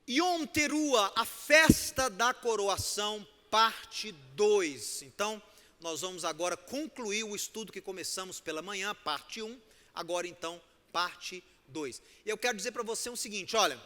Yom Teruah, a festa da coroação, parte 2. Então, nós vamos agora concluir o estudo que começamos pela manhã, parte 1, agora então, parte 2. E eu quero dizer para você o seguinte, olha,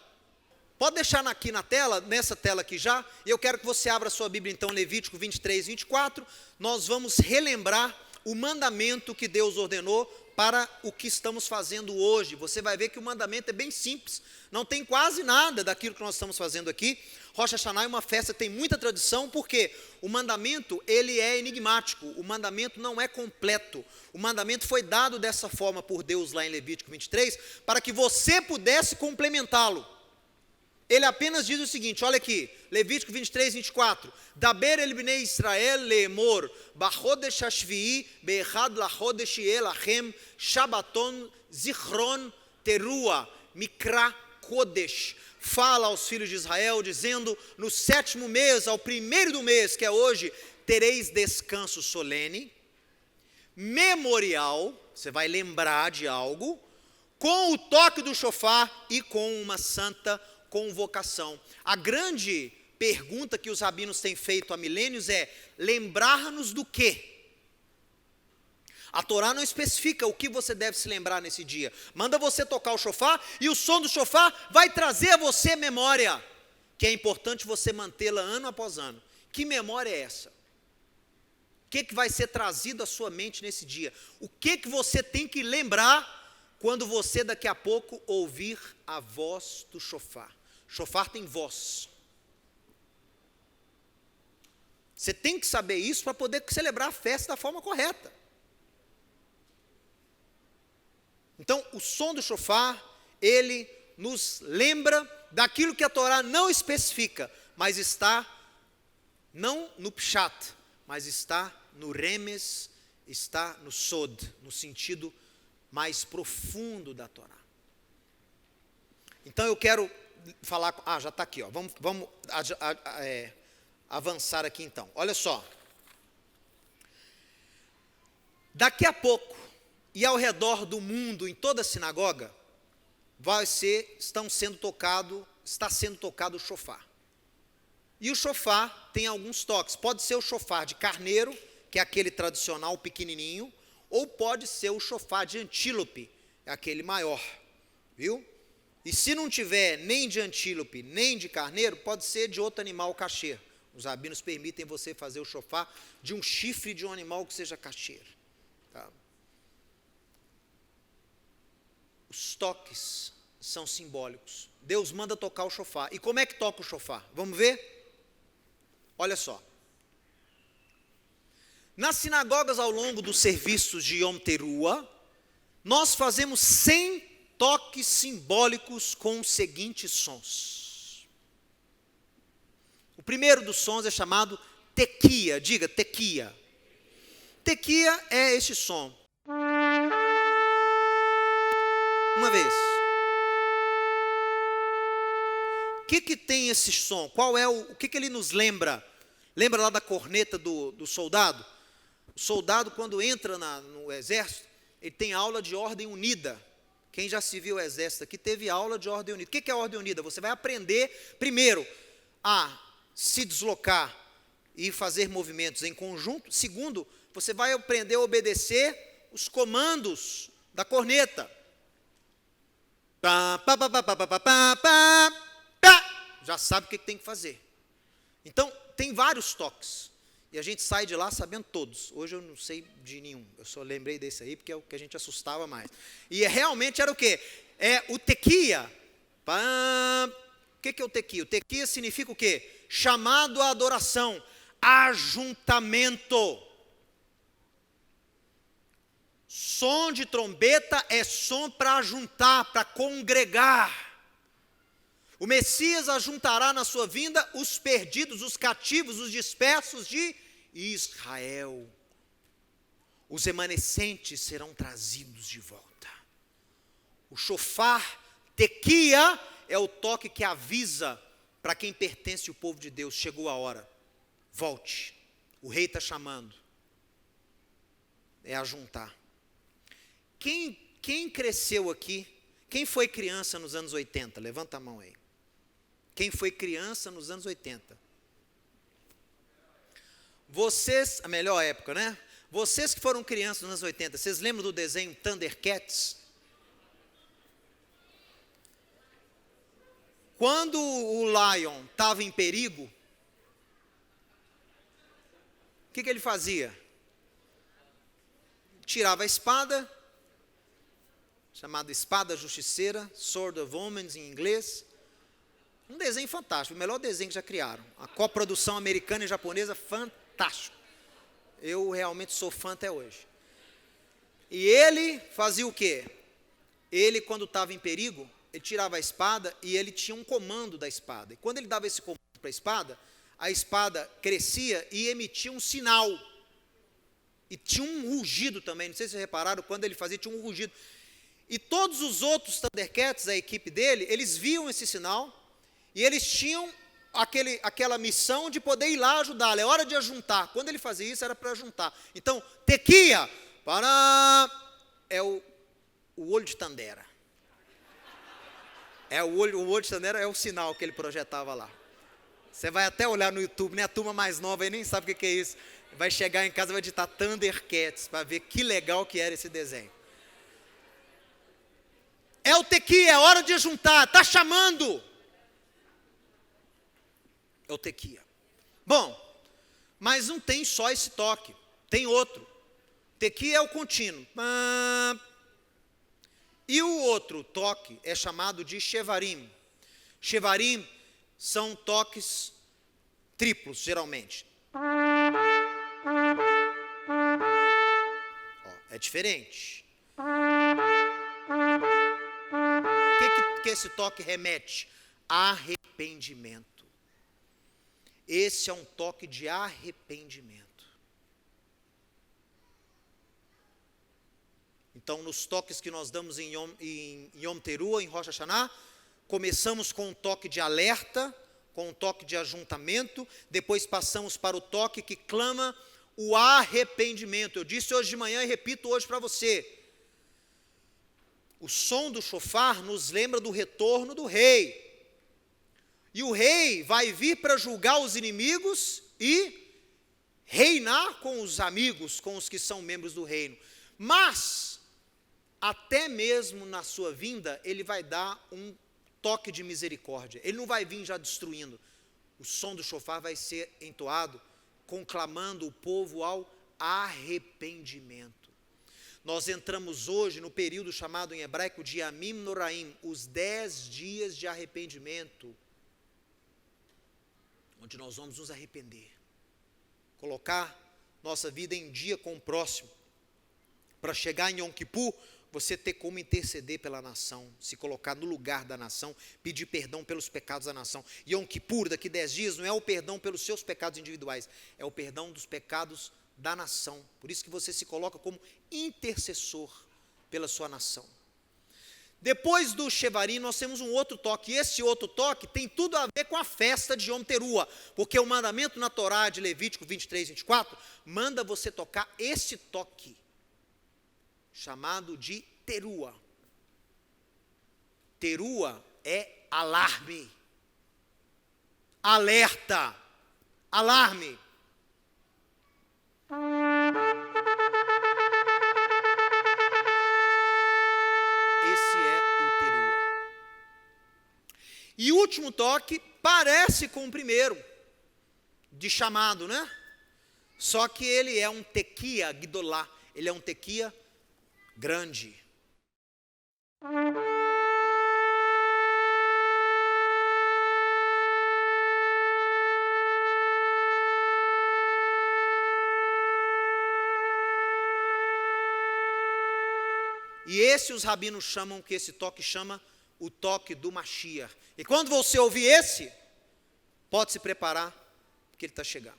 pode deixar aqui na tela, nessa tela aqui já, e eu quero que você abra a sua Bíblia então, Levítico 23, 24, nós vamos relembrar o mandamento que Deus ordenou para o que estamos fazendo hoje. Você vai ver que o mandamento é bem simples, não tem quase nada daquilo que nós estamos fazendo aqui. Rosh Hashanah é uma festa que tem muita tradição, porque o mandamento, ele é enigmático, o mandamento não é completo. O mandamento foi dado dessa forma por Deus lá em Levítico 23, para que você pudesse complementá-lo. Ele apenas diz o seguinte, olha aqui, Levítico 23, 24, Daber el bnei Israel leemor, bachodesh hashvi'i, be'echad lachodesh yeh lachem, shabaton zichron teruah, mikra kodesh. Fala aos filhos de Israel, dizendo, no 7º mês, ao 1º do mês, que é hoje, tereis descanso solene, memorial, você vai lembrar de algo, com o toque do shofar e com uma santa convocação. A grande pergunta que os rabinos têm feito há milênios é, lembrar-nos do quê? A Torá não especifica o que você deve se lembrar nesse dia. Manda você tocar o shofar e o som do shofar vai trazer a você memória, que é importante você mantê-la ano após ano. Que memória é essa? O que vai ser trazido à sua mente nesse dia? O que você tem que lembrar quando você daqui a pouco ouvir a voz do shofar? Shofar tem voz. Você tem que saber isso para poder celebrar a festa da forma correta. Então, o som do shofar, ele nos lembra daquilo que a Torá não especifica, mas está, não no pshat, mas está no remes, está no sod, no sentido mais profundo da Torá. Então, eu quero falar, já está aqui, ó. Vamos avançar aqui então, olha só. Daqui a pouco, e ao redor do mundo, em toda a sinagoga, está sendo tocado o shofar. E o shofar tem alguns toques. Pode ser o shofar de carneiro, que é aquele tradicional pequenininho, ou pode ser o shofar de antílope, aquele maior, viu? E se não tiver nem de antílope, nem de carneiro, pode ser de outro animal kasher. Os rabinos permitem você fazer o shofar de um chifre de um animal que seja kasher. Tá? Os toques são simbólicos. Deus manda tocar o shofar. E como é que toca o shofar? Vamos ver? Olha só. Nas sinagogas ao longo dos serviços de Yom Teruah, nós fazemos 100 toques simbólicos com os seguintes sons. O primeiro dos sons é chamado tequia. Diga, tequia. Tequia é este som. Uma vez. O que tem esse som? Qual é o que ele nos lembra? Lembra lá da corneta do soldado? O soldado, quando entra no exército, ele tem aula de ordem unida. Quem já se viu o exército aqui teve aula de ordem unida. O que é ordem unida? Você vai aprender, primeiro, a se deslocar e fazer movimentos em conjunto. Segundo, você vai aprender a obedecer os comandos da corneta. Já sabe o que tem que fazer. Então, tem vários toques. E a gente sai de lá sabendo todos. Hoje eu não sei de nenhum. Eu só lembrei desse aí porque é o que a gente assustava mais. E realmente era o quê? É o tequia. O que é o tequia? O tequia significa o quê? Chamado à adoração. Ajuntamento. Som de trombeta é som para ajuntar, para congregar. O Messias ajuntará na sua vinda os perdidos, os cativos, os dispersos de Israel. Os remanescentes serão trazidos de volta. O shofar, tequia, é o toque que avisa para quem pertence ao povo de Deus. Chegou a hora. Volte. O rei está chamando. É ajuntar. Quem cresceu aqui? Quem foi criança nos anos 80? Levanta a mão aí. Quem foi criança nos anos 80? Vocês, a melhor época, né? Vocês que foram crianças nos anos 80, vocês lembram do desenho Thundercats? Quando o Lion estava em perigo, o que ele fazia? Tirava a espada, chamada espada justiceira, Sword of Omens em inglês. Um desenho fantástico, o melhor desenho que já criaram. A coprodução americana e japonesa, fantástico. Eu realmente sou fã até hoje. E ele fazia o quê? Ele, quando estava em perigo, ele tirava a espada e ele tinha um comando da espada. E quando ele dava esse comando para a espada crescia e emitia um sinal. E tinha um rugido também, não sei se vocês repararam, quando ele fazia, tinha um rugido. E todos os outros Thundercats, a equipe dele, eles viam esse sinal e eles tinham aquela missão de poder ir lá ajudá-lo. É hora de ajuntar. Quando ele fazia isso, era para ajuntar. Então, tequia, é o olho de Tandera. O olho de Tandera é o sinal que ele projetava lá. Você vai até olhar no YouTube, né? A turma mais nova aí nem sabe o que é isso. Vai chegar em casa e vai digitar Thundercats para ver que legal que era esse desenho. É o tequia, é hora de juntar, está chamando. É o tequia. Bom, mas não tem só esse toque, tem outro. Tequia é o contínuo. E o outro toque é chamado de shevarim. Shevarim são toques triplos, geralmente. É diferente. O que esse toque remete? Arrependimento. Esse é um toque de arrependimento. Então, nos toques que nós damos em Yom Teruah, em Rosh Hashanah, começamos com um toque de alerta, com um toque de ajuntamento, depois passamos para o toque que clama o arrependimento. Eu disse hoje de manhã e repito hoje para você. O som do shofar nos lembra do retorno do rei. E o rei vai vir para julgar os inimigos e reinar com os amigos, com os que são membros do reino. Mas, até mesmo na sua vinda, ele vai dar um toque de misericórdia. Ele não vai vir já destruindo. O som do shofar vai ser entoado, conclamando o povo ao arrependimento. Nós entramos hoje no período chamado em hebraico de Yamim Noraim, os 10 dias de arrependimento, onde nós vamos nos arrepender, colocar nossa vida em dia com o próximo, para chegar em Yom Kippur, você ter como interceder pela nação, se colocar no lugar da nação, pedir perdão pelos pecados da nação. Yom Kippur, daqui 10 dias, não é o perdão pelos seus pecados individuais, é o perdão dos pecados da nação. Por isso que você se coloca como intercessor pela sua nação. Depois do shevarim, nós temos um outro toque, e esse outro toque tem tudo a ver com a festa de Yom Teruah, porque o mandamento na Torá de Levítico 23, 24, manda você tocar esse toque, chamado de teruah. Teruah é alarme, alerta, alarme. E o último toque parece com o primeiro, de chamado, né? Só que ele é um tequia gdolá, ele é um tequia grande. E esse os rabinos chamam, que esse toque chama o toque do Mashiach. E quando você ouvir esse, pode se preparar, porque ele está chegando.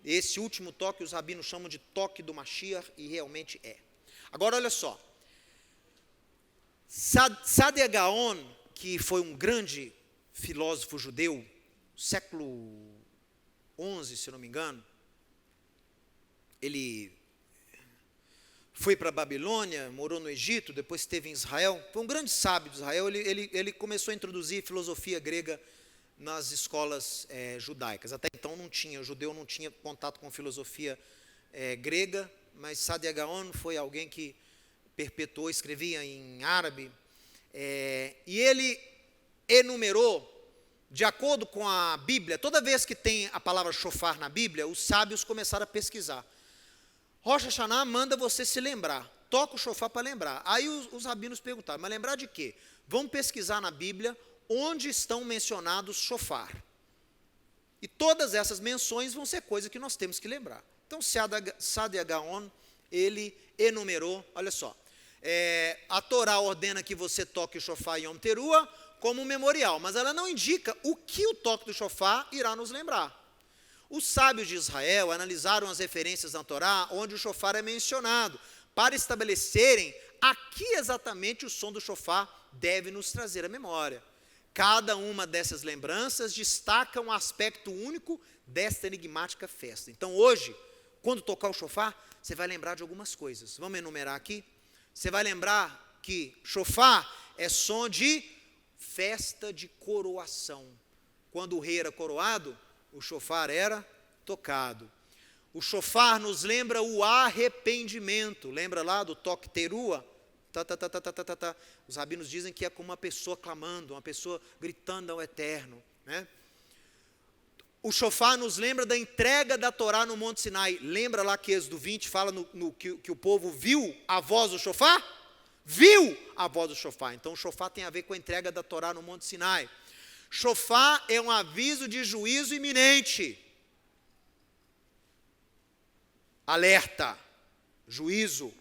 Esse último toque os rabinos chamam de toque do Mashiach, e realmente é. Agora olha só, Saadia Gaon, que foi um grande filósofo judeu, século XI, se não me engano, ele foi para a Babilônia, morou no Egito, depois esteve em Israel, foi um grande sábio de Israel. Ele começou a introduzir filosofia grega nas escolas judaicas. Até então o judeu não tinha contato com filosofia grega, mas Saadia Gaon foi alguém que perpetuou, escrevia em árabe, e ele enumerou, de acordo com a Bíblia, toda vez que tem a palavra shofar na Bíblia, os sábios começaram a pesquisar. Rosh Hashanah manda você se lembrar, toca o shofar para lembrar. Aí os rabinos perguntaram, mas lembrar de quê? Vamos pesquisar na Bíblia onde estão mencionados shofar. E todas essas menções vão ser coisas que nós temos que lembrar. Então, Saadia Gaon, ele enumerou, olha só, a Torá ordena que você toque o shofar em Yom Teruah como um memorial, mas ela não indica o que o toque do shofar irá nos lembrar. Os sábios de Israel analisaram as referências na Torá onde o shofar é mencionado, para estabelecerem a que exatamente o som do shofar deve nos trazer à memória. Cada uma dessas lembranças destaca um aspecto único desta enigmática festa. Então hoje, quando tocar o shofar, você vai lembrar de algumas coisas. Vamos enumerar aqui? Você vai lembrar que shofar é som de festa de coroação. Quando o rei era coroado, o shofar era tocado. O shofar nos lembra o arrependimento. Lembra lá do toque teruah? Os rabinos dizem que é como uma pessoa clamando, uma pessoa gritando ao Eterno, né? O shofar nos lembra da entrega da Torá no Monte Sinai. Lembra lá que Êxodo 20 fala que o povo viu a voz do shofar? Viu a voz do shofar. Então o shofar tem a ver com a entrega da Torá no Monte Sinai. Shofar é um aviso de juízo iminente. Alerta, juízo.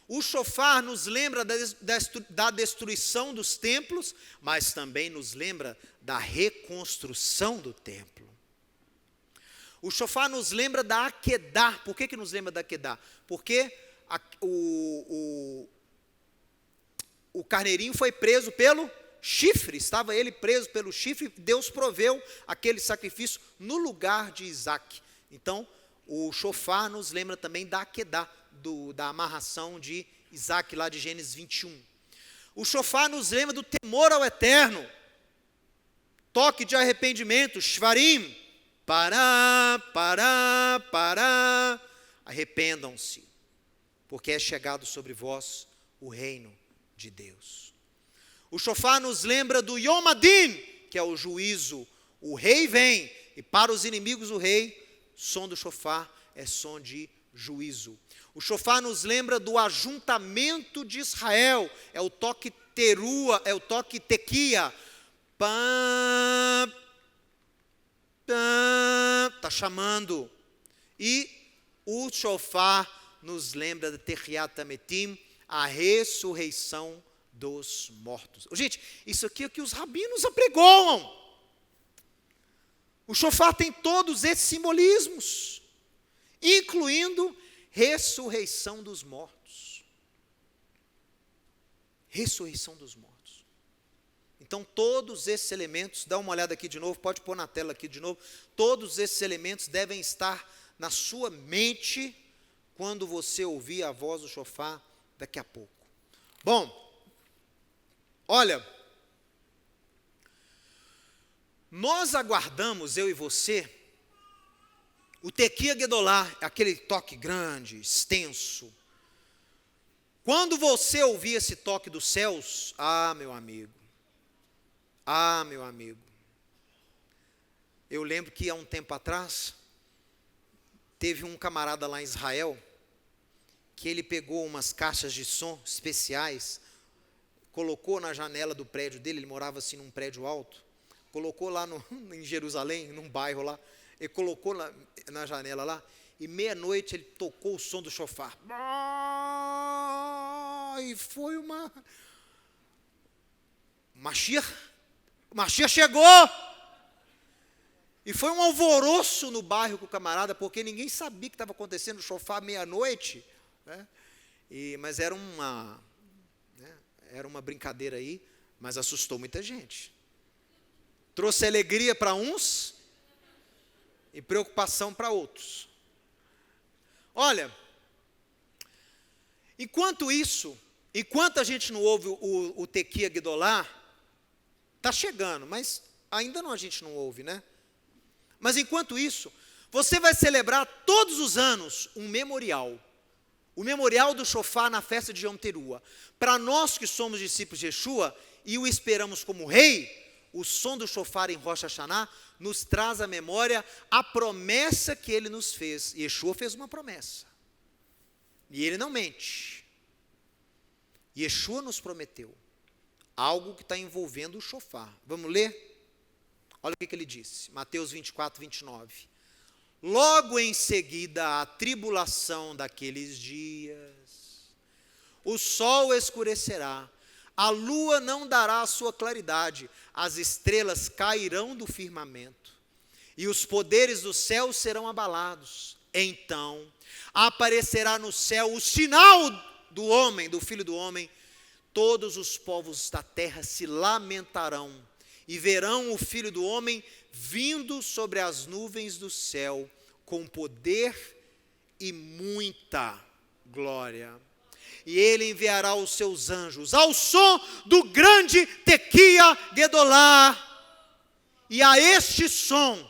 O shofar nos lembra da destruição dos templos, mas também nos lembra da reconstrução do templo. O shofar nos lembra da Akedah. Por que nos lembra da Akedah? Porque o carneirinho foi preso pelo chifre, estava ele preso pelo chifre, Deus proveu aquele sacrifício no lugar de Isaac. Então, o shofar nos lembra também da Akedah, da amarração de Isaac, lá de Gênesis 21. O shofar nos lembra do temor ao Eterno, toque de arrependimento, shvarim, pará, pará, pará, arrependam-se, porque é chegado sobre vós o reino de Deus. O shofar nos lembra do Yom Adin, que é o juízo. O rei vem, e para os inimigos do rei, som do shofar é som de juízo. O shofar nos lembra do ajuntamento de Israel, é o toque teruah, é o toque tequia. Está chamando. E o shofar nos lembra de Techiat Hametim, a ressurreição dos mortos. Gente, isso aqui é o que os rabinos apregoam. O shofar tem todos esses simbolismos, incluindo ressurreição dos mortos. Ressurreição dos mortos. Então, todos esses elementos, dá uma olhada aqui de novo, pode pôr na tela aqui de novo, todos esses elementos devem estar na sua mente quando você ouvir a voz do shofar daqui a pouco. Bom, olha, nós aguardamos, eu e você, o Tequia Gedolá, aquele toque grande, extenso. Quando você ouvir esse toque dos céus, meu amigo, eu lembro que há um tempo atrás, teve um camarada lá em Israel, que ele pegou umas caixas de som especiais, colocou na janela do prédio dele, ele morava assim num prédio alto, colocou lá em Jerusalém, num bairro lá, ele colocou na janela lá, e meia-noite ele tocou o som do shofar. E foi uma... Mashiach chegou! E foi um alvoroço no bairro com o camarada, porque ninguém sabia que estava acontecendo o shofar meia-noite, né? Mas era uma brincadeira aí, mas assustou muita gente. Trouxe alegria para uns e preocupação para outros. Olha, Enquanto isso, enquanto a gente não ouve o Tequia Guedolá, está chegando, mas ainda não, a gente não ouve, né? Mas enquanto isso, você vai celebrar todos os anos um memorial. O memorial do Shofar na festa de Yom Teruah. Para nós que somos discípulos de Yeshua e o esperamos como rei, o som do Shofar em Rosh Hashanah nos traz à memória a promessa que ele nos fez. Yeshua fez uma promessa. E ele não mente. Yeshua nos prometeu algo que está envolvendo o Shofar. Vamos ler? Olha o que ele disse. Mateus 24, 29. Logo em seguida à tribulação daqueles dias, o sol escurecerá, a lua não dará a sua claridade, as estrelas cairão do firmamento, e os poderes do céu serão abalados. Então aparecerá no céu o sinal do homem, do Filho do Homem. Todos os povos da terra se lamentarão e verão o Filho do Homem vindo sobre as nuvens do céu, com poder e muita glória. E ele enviará os seus anjos ao som do grande Tequia Guedolá. E a este som,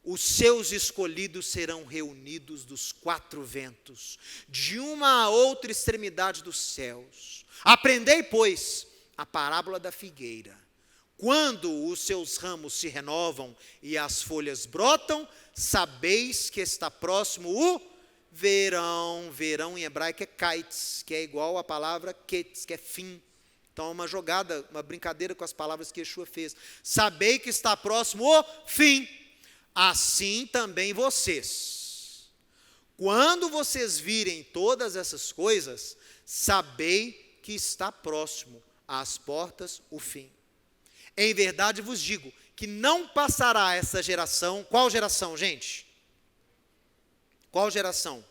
os seus escolhidos serão reunidos dos quatro ventos, de uma a outra extremidade dos céus. Aprendei, pois, a parábola da figueira. Quando os seus ramos se renovam e as folhas brotam, sabeis que está próximo o verão. Verão em hebraico é kites, que é igual à palavra ketz, que é fim. Então é uma jogada, uma brincadeira com as palavras que Yeshua fez. Sabei que está próximo o fim. Assim também vocês. Quando vocês virem todas essas coisas, sabei que está próximo às portas o fim. Em verdade vos digo que não passará essa geração. Qual geração, gente? Qual geração?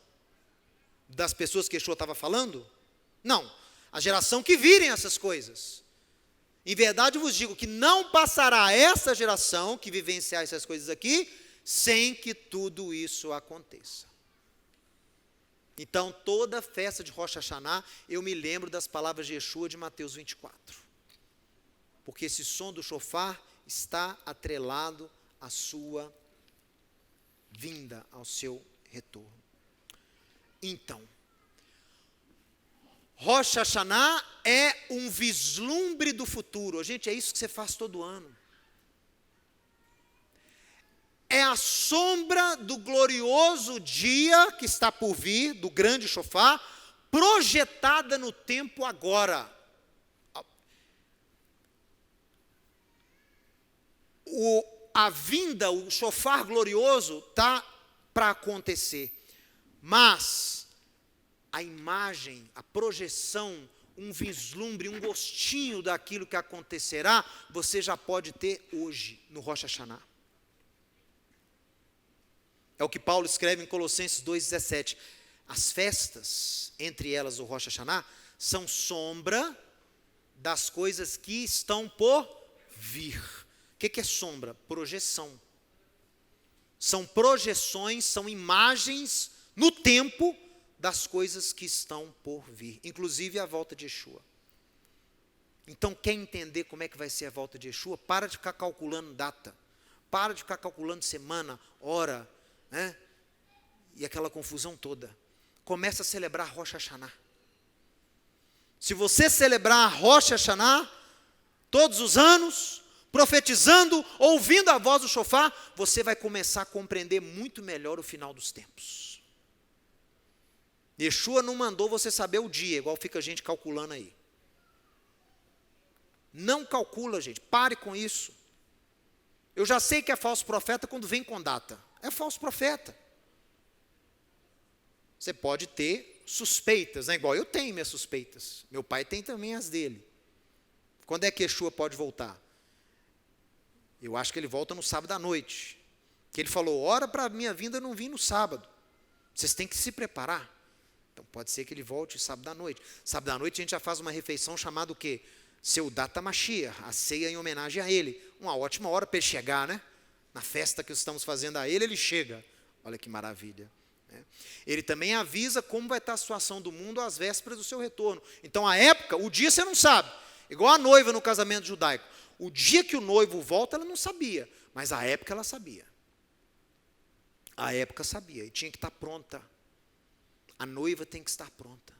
Das pessoas que Yeshua estava falando? Não, a geração que virem essas coisas. Em verdade vos digo que não passará essa geração que vivenciar essas coisas aqui, sem que tudo isso aconteça. Então, toda festa de Rosh Hashanah, eu me lembro das palavras de Yeshua de Mateus 24. Porque esse som do shofar está atrelado à sua vinda, ao seu retorno. Então, Rosh Hashanah é um vislumbre do futuro. Gente, é isso que você faz todo ano. É a sombra do glorioso dia que está por vir, do grande shofar, projetada no tempo agora. A vinda, o shofar glorioso está para acontecer. Mas a imagem, a projeção, um vislumbre, um gostinho daquilo que acontecerá, você já pode ter hoje no Rosh Hashanah. É o que Paulo escreve em Colossenses 2,17. As festas, entre elas o Rosh Hashanah, são sombra das coisas que estão por vir. O que é sombra? Projeção. São projeções, são imagens no tempo das coisas que estão por vir, inclusive a volta de Yeshua. Então, quer entender como é que vai ser a volta de Yeshua? Para de ficar calculando data, para de ficar calculando semana, hora, né? E aquela confusão toda. Começa a celebrar Rosh Hashanah. Se você celebrar Rosh Hashanah todos os anos, profetizando, ouvindo a voz do shofar, você vai começar a compreender muito melhor o final dos tempos. Yeshua não mandou você saber o dia, igual fica a gente calculando aí. Não calcula, gente, pare com isso. Eu já sei que é falso profeta quando vem com data. É falso profeta. Você pode ter suspeitas, né? Igual eu tenho minhas suspeitas. Meu pai tem também as dele. Quando é que Yeshua pode voltar? Eu acho que ele volta no sábado à noite. Que ele falou, ora para a minha vinda não vir no sábado. Vocês têm que se preparar. Então pode ser que ele volte sábado à noite. Sábado à noite a gente já faz uma refeição chamada o quê? Seudat HaMashiach, a ceia em homenagem a ele. Uma ótima hora para ele chegar, né? Na festa que estamos fazendo a ele, ele chega. Olha que maravilha. Ele também avisa como vai estar a situação do mundo às vésperas do seu retorno. Então, a época, o dia você não sabe. Igual a noiva no casamento judaico. O dia que o noivo volta, ela não sabia. Mas a época ela sabia. A época sabia. E tinha que estar pronta. A noiva tem que estar pronta.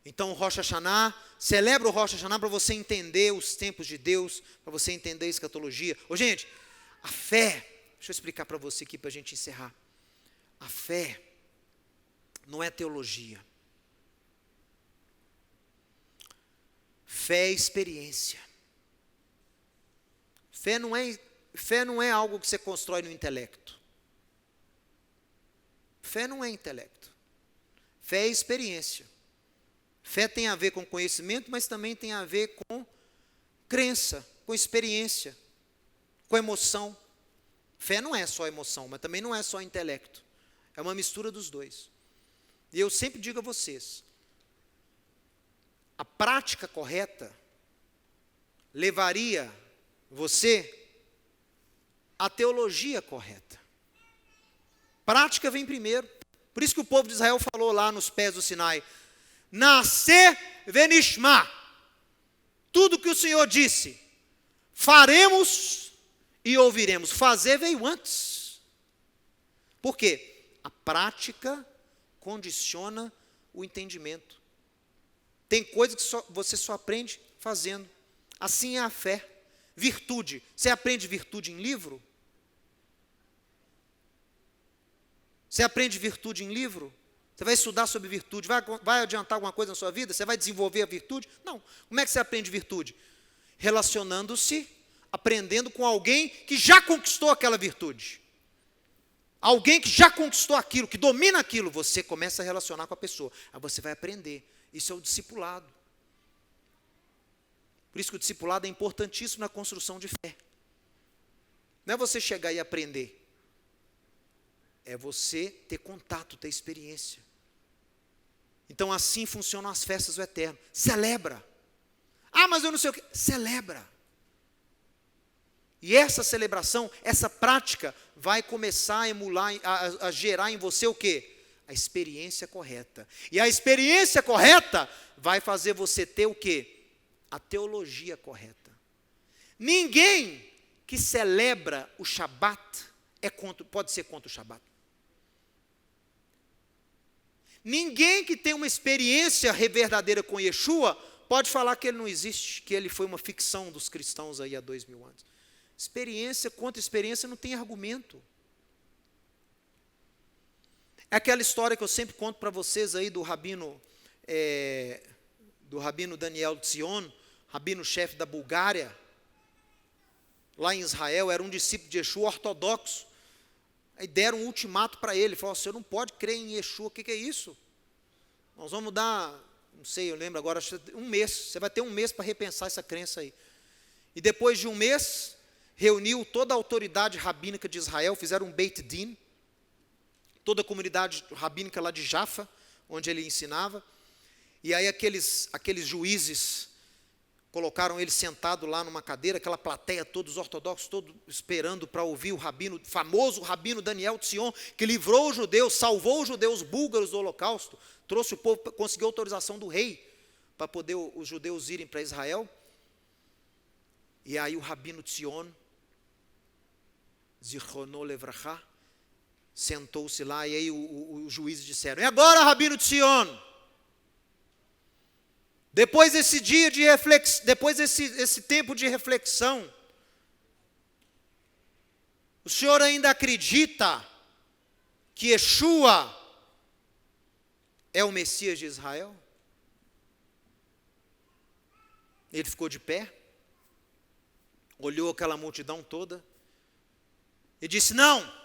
Então, o Rosh Hashanah, celebra o Rosh Hashanah para você entender os tempos de Deus, para você entender a escatologia. Gente, a fé, deixa eu explicar para você aqui para a gente encerrar. A fé não é teologia. Fé é experiência. Fé não é algo que você constrói no intelecto. Fé não é intelecto. Fé é experiência. Fé tem a ver com conhecimento, mas também tem a ver com crença, com experiência, com emoção. Fé não é só emoção, mas também não é só intelecto. É uma mistura dos dois. E eu sempre digo a vocês, a prática correta levaria você à teologia correta. Prática vem primeiro. Por isso que o povo de Israel falou lá nos pés do Sinai, nascer venishma. Tudo que o Senhor disse, faremos e ouviremos. Fazer veio antes. Por quê? A prática condiciona o entendimento. Tem coisa que você só aprende fazendo. Assim é a fé. Virtude. Você aprende virtude em livro? Você aprende virtude em livro? Você vai estudar sobre virtude? Vai adiantar alguma coisa na sua vida? Você vai desenvolver a virtude? Não. Como é que você aprende virtude? Relacionando-se, aprendendo com alguém que já conquistou aquela virtude. Alguém que já conquistou aquilo, que domina aquilo, você começa a relacionar com a pessoa. Aí você vai aprender. Isso é o discipulado. Por isso que o discipulado é importantíssimo na construção de fé. Não é você chegar e aprender. É você ter contato, ter experiência. Então assim funcionam as festas do Eterno. Celebra. Ah, mas eu não sei o que. Celebra. E essa celebração, essa prática, vai começar a emular, a gerar em você o quê? A experiência correta. E a experiência correta vai fazer você ter o quê? A teologia correta. Ninguém que celebra o Shabat pode ser contra o Shabat. Ninguém que tem uma experiência verdadeira com Yeshua pode falar que ele não existe, que ele foi uma ficção dos cristãos aí há 2000 anos. Experiência contra experiência não tem argumento. É aquela história que eu sempre conto para vocês aí do rabino Daniel Tzion, rabino-chefe da Bulgária, lá em Israel, era um discípulo de Yeshua ortodoxo. Aí deram um ultimato para ele, falou, você não pode crer em Yeshua, o que é isso? Nós vamos dar, não sei, eu lembro agora, um mês, você vai ter um mês para repensar essa crença aí. E depois de um mês, reuniu toda a autoridade rabínica de Israel, fizeram um Beit Din, toda a comunidade rabínica lá de Jaffa, onde ele ensinava, e aí aqueles juízes colocaram ele sentado lá numa cadeira, aquela plateia, todos ortodoxos, todos esperando para ouvir o famoso rabino Daniel Tzion, que livrou os judeus, salvou os judeus búlgaros do holocausto, trouxe o povo, conseguiu autorização do rei, para poder os judeus irem para Israel. E aí o rabino Tzion, Zichrono Levrachá, sentou-se lá, e aí os juízes disseram, e agora, rabino Tzion, depois desse dia de reflexão, depois desse tempo de reflexão, o senhor ainda acredita que Yeshua é o Messias de Israel? Ele ficou de pé, olhou aquela multidão toda e disse, não,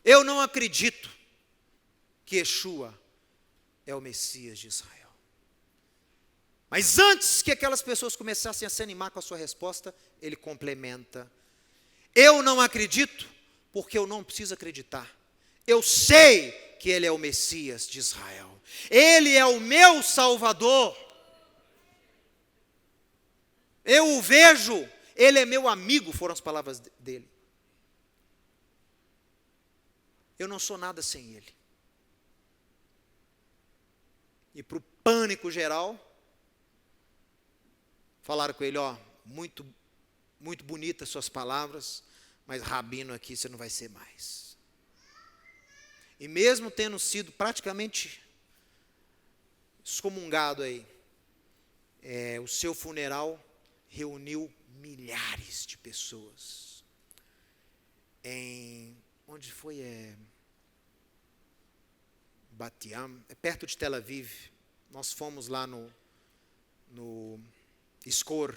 eu não acredito que Yeshua é o Messias de Israel. Mas antes que aquelas pessoas começassem a se animar com a sua resposta, ele complementa, eu não acredito porque eu não preciso acreditar. Eu sei que ele é o Messias de Israel. Ele é o meu Salvador. Eu o vejo, ele é meu amigo, foram as palavras dele. eu não sou nada sem ele. E para o pânico geral, falaram com ele, ó, muito bonitas suas palavras, mas rabino aqui você não vai ser mais. E mesmo tendo sido praticamente excomungado aí, o seu funeral reuniu milhares de pessoas. Onde foi? Batiam, perto de Tel Aviv. Nós fomos lá no Skor,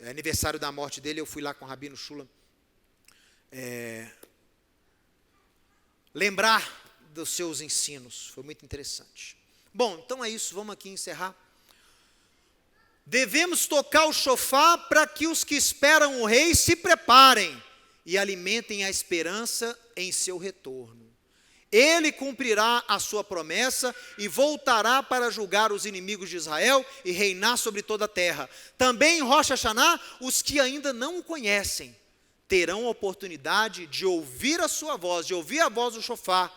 aniversário da morte dele, eu fui lá com o Rabino Shulam, lembrar dos seus ensinos, foi muito interessante. Bom, então é isso, vamos aqui encerrar. Devemos tocar o shofar para que os que esperam o rei se preparem e alimentem a esperança em seu retorno. Ele cumprirá a sua promessa e voltará para julgar os inimigos de Israel e reinar sobre toda a terra. Também em Rosh Hashanah, os que ainda não o conhecem, terão a oportunidade de ouvir a sua voz, de ouvir a voz do shofar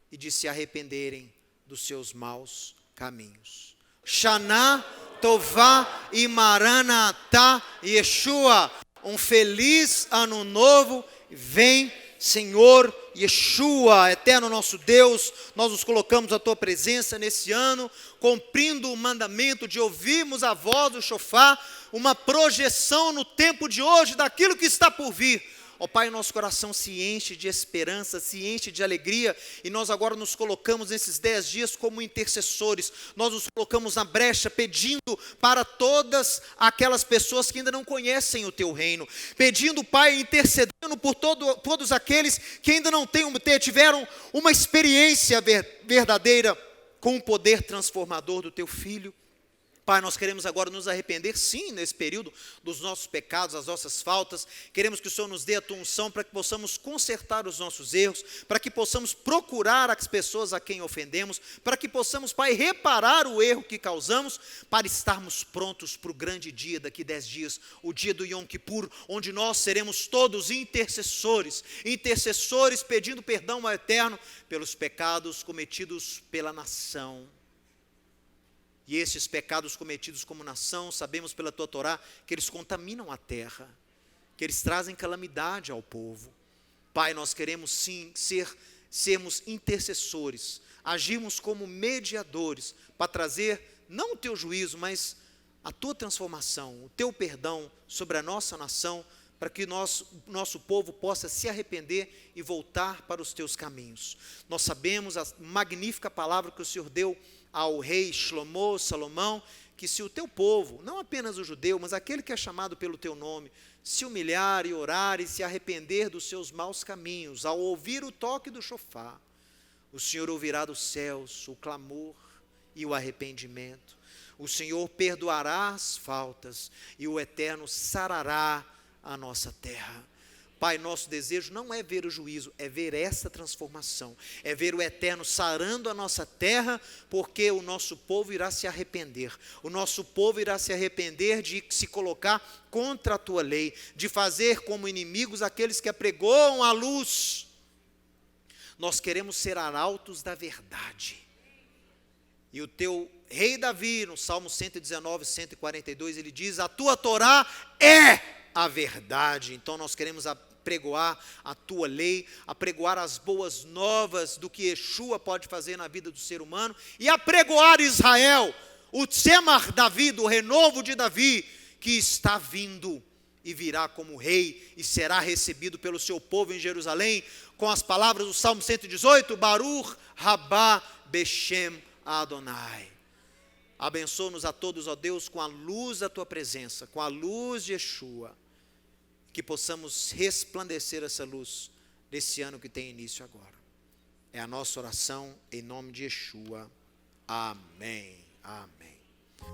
e de se arrependerem dos seus maus caminhos. Shana Tová e Maranatá Yeshua. Um feliz ano novo. Vem, Senhor Yeshua, eterno nosso Deus, nós nos colocamos à tua presença nesse ano, cumprindo o mandamento de ouvirmos a voz do shofar, uma projeção no tempo de hoje daquilo que está por vir. Ó Pai, nosso coração se enche de esperança, se enche de alegria, e nós agora nos colocamos nesses 10 dias como intercessores, nós nos colocamos na brecha, pedindo para todas aquelas pessoas que ainda não conhecem o Teu reino, pedindo, Pai, intercedendo por todos aqueles que ainda não tiveram uma experiência verdadeira com o poder transformador do Teu Filho. Pai, nós queremos agora nos arrepender, sim, nesse período, dos nossos pecados, das nossas faltas. Queremos que o Senhor nos dê a tua unção para que possamos consertar os nossos erros, para que possamos procurar as pessoas a quem ofendemos, para que possamos, Pai, reparar o erro que causamos, para estarmos prontos para o grande dia daqui 10 dias, o dia do Yom Kippur, onde nós seremos todos intercessores pedindo perdão ao Eterno pelos pecados cometidos pela nação. E esses pecados cometidos como nação, sabemos pela tua Torá, que eles contaminam a terra, que eles trazem calamidade ao povo. Pai, nós queremos sim sermos intercessores, agirmos como mediadores, para trazer, não o teu juízo, mas a tua transformação, o teu perdão sobre a nossa nação, para que nosso povo possa se arrepender e voltar para os teus caminhos. Nós sabemos a magnífica palavra que o Senhor deu ao rei Salomão, que se o teu povo, não apenas o judeu, mas aquele que é chamado pelo teu nome, se humilhar e orar e se arrepender dos seus maus caminhos, ao ouvir o toque do shofar, o Senhor ouvirá dos céus o clamor e o arrependimento. O Senhor perdoará as faltas e o Eterno sarará a nossa terra. Pai, nosso desejo não é ver o juízo, é ver essa transformação, é ver o Eterno sarando a nossa terra, porque o nosso povo irá se arrepender, o nosso povo irá se arrepender de se colocar contra a tua lei, de fazer como inimigos aqueles que apregoam a luz. Nós queremos ser arautos da verdade, e o teu rei Davi, no Salmo 119, 142, ele diz, a tua Torá é a verdade. Então nós queremos apregoar a tua lei, apregoar as boas novas do que Yeshua pode fazer na vida do ser humano, e apregoar Israel, o Tzemach Davi, o renovo de Davi, que está vindo e virá como rei e será recebido pelo seu povo em Jerusalém, com as palavras do Salmo 118, Baruch Rabá Beshem Adonai. Abençoa-nos a todos, ó Deus, com a luz da tua presença, com a luz de Yeshua, que possamos resplandecer essa luz nesse ano que tem início agora. É a nossa oração em nome de Yeshua. Amém. Amém.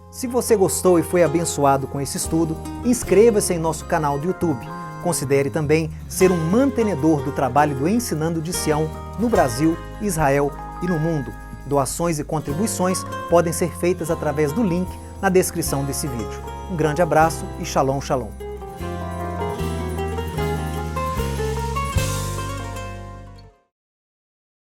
Se você gostou e foi abençoado com esse estudo, inscreva-se em nosso canal do YouTube. Considere também ser um mantenedor do trabalho do Ensinando de Sião no Brasil, Israel e no mundo. Doações e contribuições podem ser feitas através do link na descrição desse vídeo. Um grande abraço e Shalom, Shalom.